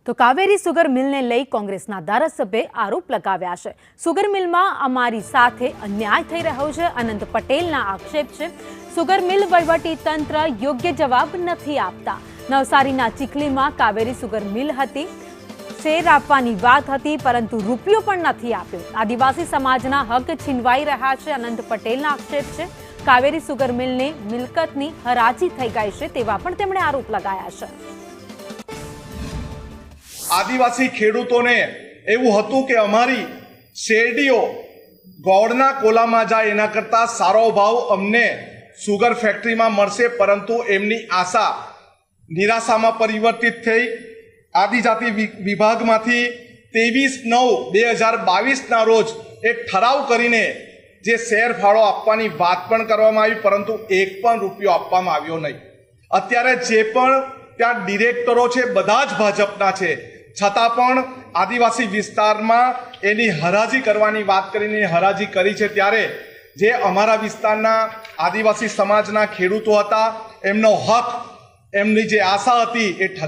તો કાવેરી સુગર મિલને લઈ કોંગ્રેસના ધારાસભ્યે આરોપ લગાવ્યા છે। સુગર મિલમાં અમારી સાથે અન્યાય થઈ રહ્યો છે। અનંત પટેલના આક્ષેપ છે સુગર મિલ વહીવટી તંત્ર યોગ્ય જવાબ નથી આપતા। નવસારીના ચીખલીમાં કાવેરી સુગર મિલ હતી, શેર આપવાની વાત હતી, પરંતુ રૂપિયો પણ નથી આપ્યો। આદિવાસી સમાજના હક છીનવાઈ રહ્યા છે। અનંત પટેલના આક્ષેપ છે કાવેરી સુગર મિલને મિલકતની હરાજી થઈ ગઈ છે તેવા પણ તેમણે આરોપ લગાયા છે। आदिवासी खेडूतोने एवं हतुं के अमारी शेरडीओ गौड़ना कोलामां जाय एना करता सारो भाव अमने सुगर फैक्टरी में मळशे, परंतु एमनी आशा निराशामां परिवर्तित थई। आदिजाति विभागमांथी 23/9/2022 ना रोज एक ठराव करीने जे शेर फाळो आपवानी वात पण करवामां आवी, परंतु एक पण रूपियो आपवामां आव्यो नहीं। अत्यारे जे पण त्यां डिरेक्टरो छे बधा ज भाजपना छे, छतां पण आदिवासी विस्तारमां एनी हराजी करवानी वात करीने हराजी करी छे। त्यारे जे अमारा विस्तारना आदिवासी समाजना खेडूतो हता एमनो हक, एमनी जे आशा हती ए ठगा